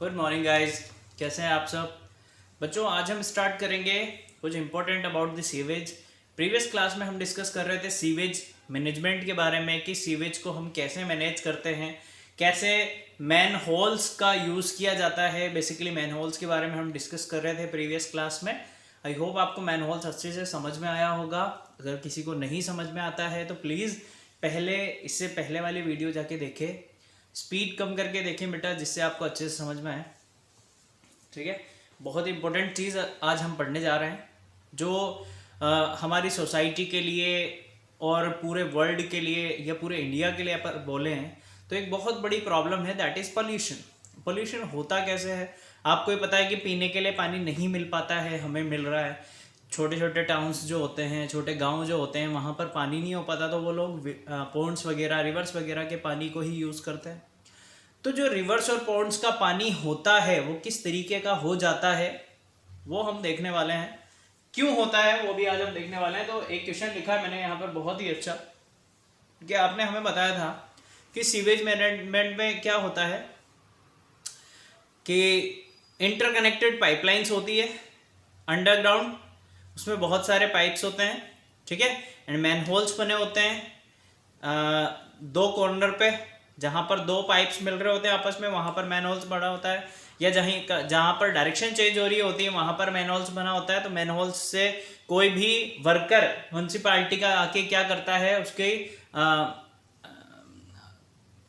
Good morning guys, कैसे हैं आप सब बच्चों। आज हम स्टार्ट करेंगे कुछ important about the sewage. Previous class में हम डिस्कस कर रहे थे सीवेज मैनेजमेंट के बारे में कि सीवेज को हम कैसे मैनेज करते हैं, कैसे मैन होल्स का यूज़ किया जाता है। बेसिकली मैन होल्स के बारे में हम डिस्कस कर रहे थे प्रीवियस क्लास में। आई होप आपको मैन होल्स अच्छे से समझ में आया होगा। अगर किसी को नहीं समझ में आता है तो प्लीज़ इससे पहले वाली वीडियो जाके देखें, स्पीड कम करके देखें बेटा, जिससे आपको अच्छे से समझ में आए। ठीक है, बहुत इंपॉर्टेंट चीज़ आज हम पढ़ने जा रहे हैं जो हमारी सोसाइटी के लिए और पूरे वर्ल्ड के लिए या पूरे इंडिया के लिए अपन बोले हैं तो एक बहुत बड़ी प्रॉब्लम है, दैट इज़ पॉल्यूशन। पॉल्यूशन होता कैसे है, आपको ही पता है कि पीने के लिए पानी नहीं मिल पाता है, हमें मिल रहा है। छोटे छोटे टाउन्स जो होते हैं, छोटे गांव जो होते हैं, वहाँ पर पानी नहीं हो पाता तो वो लोग पॉन्ड्स वगैरह, रिवर्स वगैरह के पानी को ही यूज़ करते हैं। तो जो रिवर्स और पॉन्ड्स का पानी होता है वो किस तरीके का हो जाता है वो हम देखने वाले हैं। क्यों होता है वो भी आज हम देखने वाले हैं। तो एक क्वेश्चन लिखा है मैंने यहाँ पर बहुत ही अच्छा, कि आपने हमें बताया था कि सीवेज मैनेजमेंट में क्या होता है कि इंटरकनेक्टेड पाइपलाइंस होती है अंडरग्राउंड, उसमें बहुत सारे पाइप्स होते हैं, ठीक है, एंड मैन होल्स बने होते हैं दो कॉर्नर पे, जहाँ पर दो पाइप्स मिल रहे होते हैं आपस में, वहाँ पर मैन होल्स बना होता है। या जहाँ पर डायरेक्शन चेंज हो रही होती है वहाँ पर मैन होल्स बना होता है। तो मैन होल्स से कोई भी वर्कर म्यूनसिपालिटी का आके क्या करता है, उसकी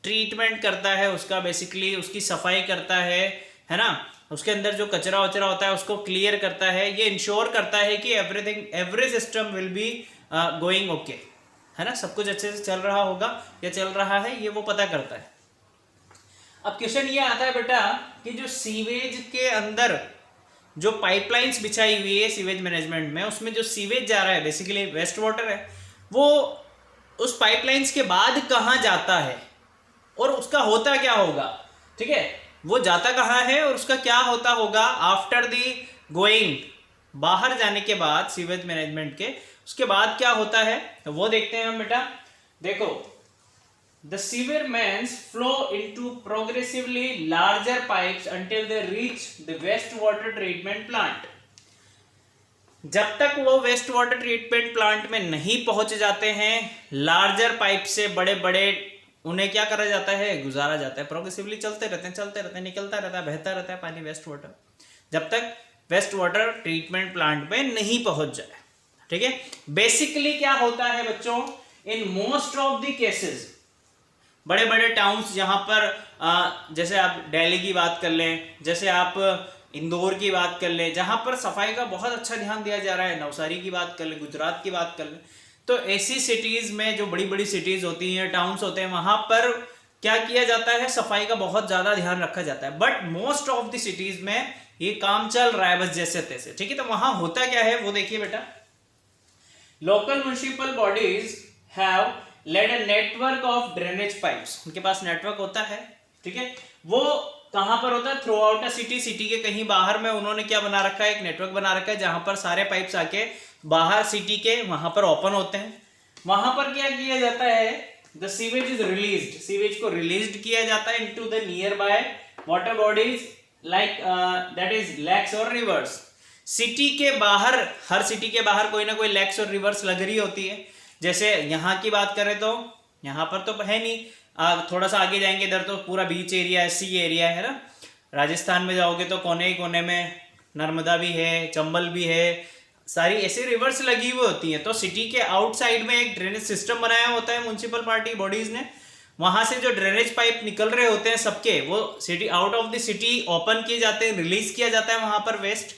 ट्रीटमेंट करता है, उसका बेसिकली उसकी सफाई करता है ना, उसके अंदर जो कचरा वचरा होता है उसको क्लियर करता है। ये इंश्योर करता है कि every system will be going okay, है ना, सब कुछ अच्छे से चल रहा होगा या चल रहा है, ये वो पता करता है। अब क्वेश्चन ये आता है बेटा कि जो सीवेज के अंदर जो पाइपलाइंस बिछाई हुई है सीवेज मैनेजमेंट में, उसमें जो सीवेज जा रहा है बेसिकली वेस्ट वाटर है, वो उस पाइपलाइंस के बाद कहाँ जाता है और उसका होता क्या होगा। ठीक है, वो जाता कहाँ है और उसका क्या होता होगा आफ्टर दी गोइंग, बाहर जाने के बाद सीवेज मैनेजमेंट के, उसके बाद क्या होता है तो वो देखते हैं हम बेटा। देखो, the sewer mains flow into progressively larger pipes until they reach the waste water treatment plant. जब तक वो वेस्ट वाटर ट्रीटमेंट प्लांट में नहीं पहुंच जाते हैं, लार्जर पाइप से बड़े बड़े उन्हें क्या करा जाता है, गुजारा जाता है। प्रोग्रेसिवली चलते रहते हैं, निकलता रहता है, बहता रहता है पानी वेस्ट वाटर, जब तक वेस्ट वाटर ट्रीटमेंट प्लांट में नहीं पहुंच जाए। ठीक है, बेसिकली क्या होता है बच्चों, in most of the cases बड़े बड़े टाउन्स, जहां पर जैसे आप दिल्ली की बात कर लें, जैसे आप इंदौर की बात कर लें, जहां पर सफाई का बहुत अच्छा ध्यान दिया जा रहा है, नवसारी की बात कर लें, गुजरात की बात कर लें, तो ऐसी सिटीज में जो बड़ी बड़ी सिटीज होती हैं, टाउन्स होते हैं, वहां पर क्या किया जाता है, सफाई का बहुत ज्यादा ध्यान रखा जाता है। But most of the cities में ये काम चल रहा है बस जैसे तैसे। ठीक है, तो वहां होता क्या है वो देखिए बेटा। Local municipal bodies have led a network of drainage pipes, उनके पास नेटवर्क होता है। ठीक है, वो कहां पर होता है, through out a city, city के कहीं बाहर में उन्होंने क्या बना रखा है, एक नेटवर्क बना रखा है, जहां पर सारे पाइप्स आके बाहर सिटी के वहां पर ओपन होते हैं। वहां पर क्या किया जाता है, the sewage is released, sewage को रिलीज्ड किया जाता है into the nearby water bodies like that is lakes और रिवर्स। सिटी के बाहर, हर सिटी के बाहर कोई ना कोई लेक्स और रिवर्स लग रही होती है। जैसे यहाँ की बात करें तो यहाँ पर तो है नहीं, थोड़ा सा आगे जाएंगे इधर तो पूरा बीच एरिया है, सी एरिया है ना। राजस्थान में जाओगे तो कोने ही कोने में नर्मदा भी है, चंबल भी है, सारी ऐसी रिवर्स लगी हुई होती हैं। तो सिटी के आउटसाइड में एक ड्रेनेज सिस्टम बनाया होता है म्युनिसिपल पार्टी बॉडीज ने, वहां से जो ड्रेनेज पाइप निकल रहे होते हैं सबके, वो city out of the city open किए जाते हैं, रिलीज किया जाता है वहां पर वेस्ट।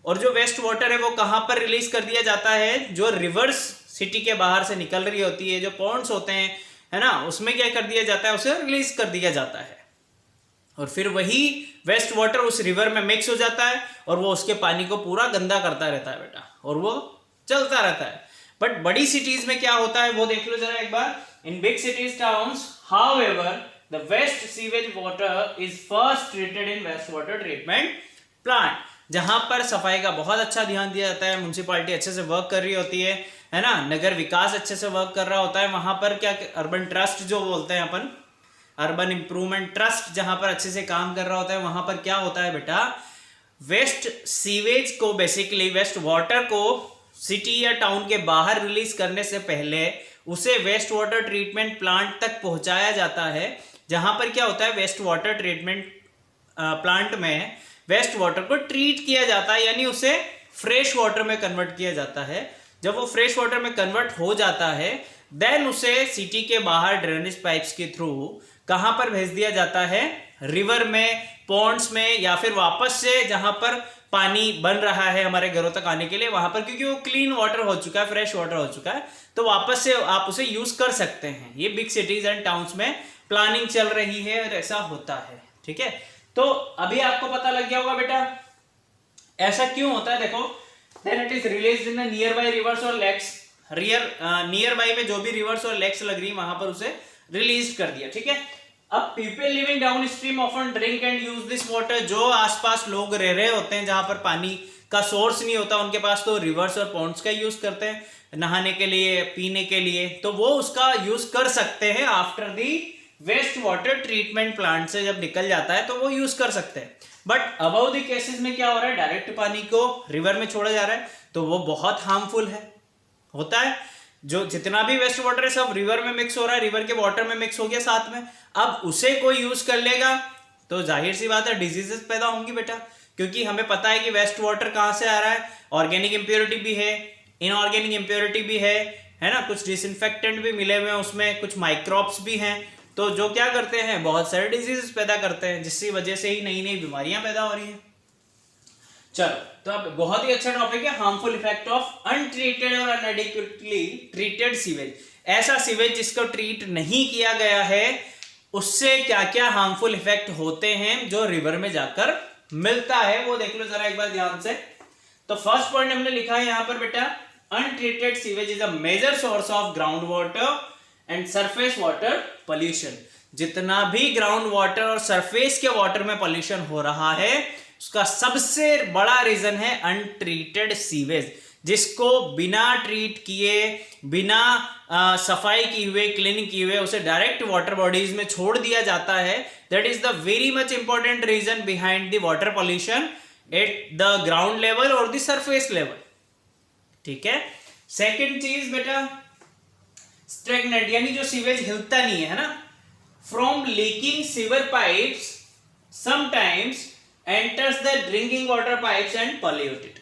और जो वेस्ट वाटर है वो कहां पर रिलीज कर दिया जाता है, जो रिवर्स सिटी के बाहर से निकल रही होती है, जो पॉन्ड्स होते हैं, है ना, उसमें क्या कर दिया जाता है, उसे रिलीज कर दिया जाता है। और फिर वही वेस्ट वाटर उस रिवर में मिक्स हो जाता है और वो उसके पानी को पूरा गंदा करता रहता है बेटा, और वो चलता रहता है। बट बड़ी सिटीज में क्या होता है वो देख लो जरा एक बार। In big cities towns however the waste sewage water is first treated in waste water treatment plant, जहां पर सफाई का बहुत अच्छा ध्यान दिया जाता है, म्युनिसिपैलिटी अच्छे से वर्क कर रही होती है ना, नगर विकास अच्छे से वर्क कर रहा होता है। वहां पर क्या, अर्बन ट्रस्ट जो बोलते हैं अपन, अर्बन इंप्रूवमेंट ट्रस्ट जहां पर अच्छे से काम कर रहा होता है, वहां पर क्या होता है बेटा, वेस्ट सीवेज को बेसिकली वेस्ट वाटर को सिटी या टाउन के बाहर रिलीज करने से पहले उसे वेस्ट वाटर ट्रीटमेंट प्लांट तक पहुंचाया जाता है, जहां पर क्या होता है, वेस्ट वाटर ट्रीटमेंट प्लांट में वेस्ट वाटर को ट्रीट किया जाता है, यानी उसे फ्रेश वाटर में कन्वर्ट किया जाता है। जब वो फ्रेश वाटर में कन्वर्ट हो जाता है देन उसे सिटी के बाहर ड्रेनेज पाइप्स के थ्रू कहां पर भेज दिया जाता है, रिवर में, पॉन्ड्स में, या फिर वापस से जहां पर पानी बन रहा है हमारे घरों तक आने के लिए वहां पर, क्योंकि वो क्लीन वाटर हो चुका है, फ्रेश वाटर हो चुका है, तो वापस से आप उसे यूज कर सकते हैं। ये बिग सिटीज एंड टाउन्स में प्लानिंग चल रही है और ऐसा होता है, ठीक है। तो अभी आपको पता लग गया होगा बेटा ऐसा क्यों होता है। देखो, then it is released in nearby rivers और लेक्स, नियर बाय में जो भी रिवर्स और लेक्स लग रही है वहां पर उसे रिलीज कर दिया, ठीक है। अब people living down stream often drink and use this water, जो आसपास लोग रह रहे होते हैं जहां पर पानी का सोर्स नहीं होता उनके पास, तो रिवर्स और पॉन्ड्स का यूज करते हैं नहाने के लिए, पीने के लिए, तो वो उसका यूज कर सकते हैं after the waste water treatment plant से जब निकल जाता है तो वो यूज कर सकते हैं। बट अबाउ द केसेस में क्या हो रहा है, डायरेक्ट पानी को रिवर में छोड़ा जा रहा है, तो वो बहुत हार्मफुल है, होता है। जो जितना भी वेस्ट वाटर है सब रिवर में मिक्स हो रहा है, रिवर के वाटर में मिक्स हो गया साथ में, अब उसे कोई यूज कर लेगा तो जाहिर सी बात है डिजीजेस पैदा होंगी बेटा, क्योंकि हमें पता है कि वेस्ट वाटर कहां से आ रहा है, ऑर्गेनिक इंप्योरिटी भी है, इनऑर्गेनिक इंप्योरिटी भी है ना, कुछ डिसइंफेक्टेंट भी मिले हुए हैं उसमें, कुछ माइक्रोब्स भी हैं, तो जो क्या करते हैं बहुत सारे डिजीजेस पैदा करते हैं, जिसकी वजह से ही नई नई बीमारियां पैदा हो रही हैं। चलो, तो अब बहुत ही अच्छा टॉपिक है, हार्मफुल इफेक्ट ऑफ अनट्रीटेड और अनएडिक्वेटली ट्रीटेड सीवेज। ऐसा सीवेज जिसको ट्रीट नहीं किया गया है उससे क्या क्या हार्मफुल इफेक्ट होते हैं जो रिवर में जाकर मिलता है, वो देख लो जरा एक बार ध्यान से। तो फर्स्ट पॉइंट हमने लिखा है यहां पर बेटा, untreated sewage is a major source of ground water and surface water pollution. जितना भी ग्राउंड वाटर और सरफेस के वाटर में पॉल्यूशन हो रहा है उसका सबसे बड़ा रीजन है अनट्रीटेड सीवेज, जिसको बिना ट्रीट किए, बिना सफाई की हुए, क्लीनिंग किए हुए उसे डायरेक्ट वाटर बॉडीज में छोड़ दिया जाता है। That is the very much important reason behind the water pollution at the ground level और द सरफेस लेवल, ठीक है। सेकेंड चीज बेटा, स्टैग्नेंट, यानी जो सीवेज हिलता नहीं है ना, from leaking sewer pipes sometimes enters the drinking water pipes and polluted.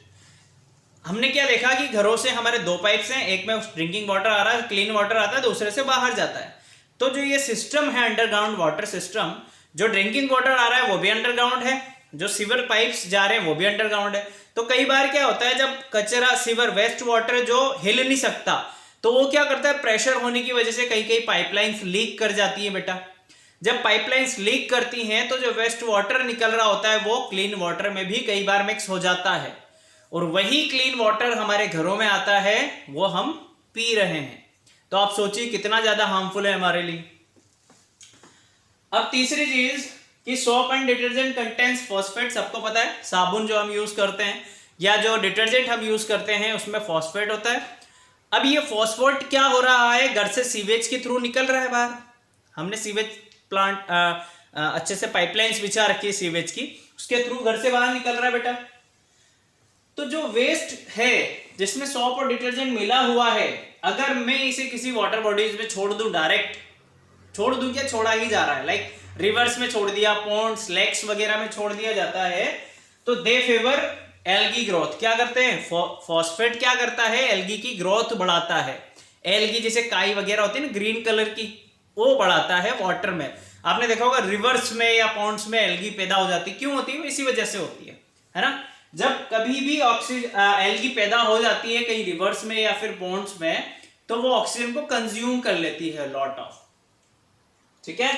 हमने क्या देखा कि घरों से हमारे दो पाइप्स हैं, एक में ड्रिंकिंग वाटर आ रहा है, क्लीन वाटर आता है, दूसरे से बाहर जाता है। तो जो ये सिस्टम है अंडरग्राउंड वाटर सिस्टम, जो ड्रिंकिंग वाटर आ रहा है वो भी अंडरग्राउंड है, जो सीवर पाइप्स जा रहे हैं वो भी अंडरग्राउंड है। तो कई बार क्या होता है, जब कचरा सीवर वेस्ट वाटर जो हिल नहीं सकता तो वो क्या करता है, प्रेशर होने की वजह से कई कई पाइपलाइंस लीक कर जाती है बेटा। जब पाइपलाइंस लीक करती हैं तो जो वेस्ट वाटर निकल रहा होता है वो क्लीन वाटर में भी कई बार मिक्स हो जाता है, और वही क्लीन वाटर हमारे घरों में आता है, वो हम पी रहे हैं। तो आप सोचिए कितना ज्यादा हार्मफुल है हमारे लिए। अब तीसरी चीज कि soap and detergent contains phosphate. सबको पता है साबुन जो हम यूज करते हैं या जो डिटर्जेंट हम यूज करते हैं उसमें फॉस्फेट होता है। अब ये फॉस्फेट क्या हो रहा है, घर से सीवेज के थ्रू निकल रहा है बाहर। हमने सीवेज प्लांट अच्छे से पाइपलाइंस बिछा रखी है सीवेज की, उसके थ्रू घर से बाहर निकल रहा है बेटा। तो जो वेस्ट है जिसमें सोप और डिटर्जेंट मिला हुआ है, अगर मैं इसे किसी वाटर बॉडीज में छोड़ दूं, डायरेक्ट छोड़ दूं, क्या छोड़ा ही जा रहा है, लाइक रिवर्स में छोड़ दिया, पॉन्ड्स, लेक्स वगैरह में छोड़ दिया जाता है, तो दे फेवर एल्गी ग्रोथ। क्या करते हैं, फॉस्फेट क्या करता है, एल्गी की ग्रोथ बढ़ाता है। एल्गी जैसे काई वगैरह होती है ना ग्रीन कलर की, वो बढ़ाता है वाटर में। आपने देखा होगा रिवर्स में या पॉन्ड्स में एल्गी पैदा हो जाती है, क्यों होती है, इसी वजह से होती है ना। जब कभी भी ऑक्सीजन एल्गी पैदा हो जाती है कहीं रिवर्स में या फिर पॉन्ड्स में, तो वो ऑक्सीजन को कंज्यूम कर लेती है लॉट ऑफ, ठीक है।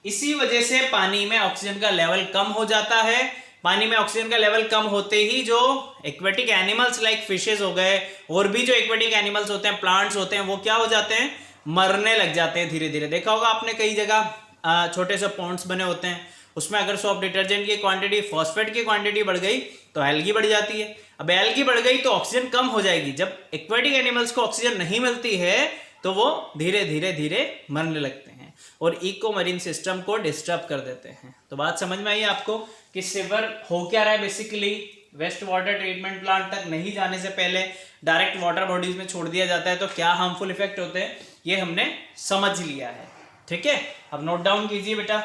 इसी वजह से पानी में ऑक्सीजन का लेवल कम हो जाता है। पानी में ऑक्सीजन का लेवल कम होते ही जो एक्वेटिक एनिमल्स लाइक फिशेस हो गए और भी जो एक्वेटिक एनिमल्स होते हैं, प्लांट्स होते हैं, वो क्या हो जाते हैं, मरने लग जाते हैं धीरे धीरे। देखा होगा आपने कई जगह छोटे से पॉन्ड्स बने होते हैं, उसमें अगर सोप डिटर्जेंट की क्वांटिटी, फॉस्फेट की क्वांटिटी बढ़ गई तो एल्गी बढ़ जाती है। अब एल्गी बढ़ गई तो ऑक्सीजन कम हो जाएगी। जब एक्वेटिक एनिमल्स को ऑक्सीजन नहीं मिलती है तो वो धीरे धीरे धीरे मरने लगते हैं। और इको मरीन सिस्टम को डिस्टर्ब कर देते हैं। तो बात समझ में आई आपको कि सीवर हो क्या रहा है, basically waste water treatment plant तक नहीं जाने से पहले डायरेक्ट वाटर बॉडीज में छोड़ दिया जाता है, तो क्या हार्मफुल इफेक्ट होते हैं ये हमने समझ लिया है। ठीक है, अब नोट डाउन कीजिए बेटा।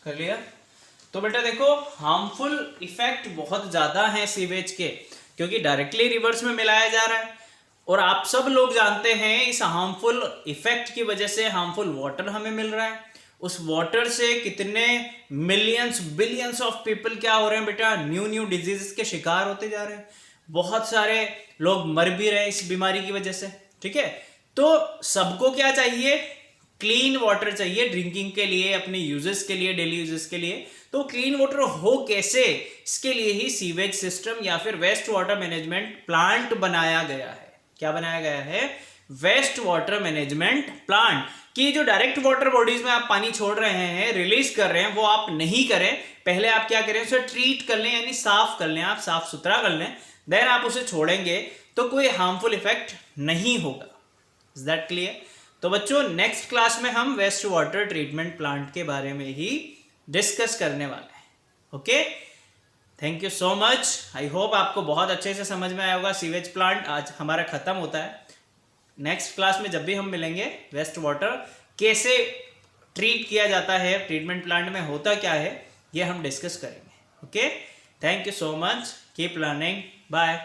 कर लिया? तो बेटा देखो, हार्मफुल इफेक्ट बहुत ज्यादा है सीवेज के, क्योंकि डायरेक्टली रिवर्स में मिलाया जा रहा है और आप सब लोग जानते हैं इस हार्मफुल इफेक्ट की वजह से हार्मफुल वाटर हमें मिल रहा है। उस वाटर से कितने मिलियंस बिलियंस ऑफ पीपल क्या हो रहे हैं बेटा, न्यू डिजीजेस के शिकार होते जा रहे हैं। बहुत सारे लोग मर भी रहे हैं इस बीमारी की वजह से। ठीक है, तो सबको क्या चाहिए, क्लीन वाटर चाहिए ड्रिंकिंग के लिए, अपने यूजेस के लिए, डेली यूजेस के लिए। तो क्लीन वाटर हो कैसे, इसके लिए ही सीवेज सिस्टम या फिर वेस्ट वाटर मैनेजमेंट प्लांट बनाया गया है। क्या बनाया गया है, वेस्ट वाटर मैनेजमेंट प्लांट। कि जो डायरेक्ट वाटर बॉडीज में आप पानी छोड़ रहे हैं, रिलीज कर रहे हैं, वो आप नहीं करें। पहले आप क्या करें, उसे ट्रीट कर लें, यानी साफ कर लें, आप साफ सुथरा कर लें, देन आप उसे छोड़ेंगे तो कोई हार्मफुल इफेक्ट नहीं होगा। Is that clear? तो बच्चों, नेक्स्ट क्लास में हम वेस्ट वाटर ट्रीटमेंट प्लांट के बारे में ही डिस्कस करने वाले हैं। Okay, thank you so much. I hope आपको बहुत अच्छे से समझ में आया होगा। सीवेज प्लांट आज हमारा खत्म होता है। नेक्स्ट क्लास में जब भी हम मिलेंगे, वेस्ट वाटर कैसे ट्रीट किया जाता है, ट्रीटमेंट प्लांट में होता क्या है, ये हम डिस्कस करेंगे। Okay, thank you so much, keep learning, bye.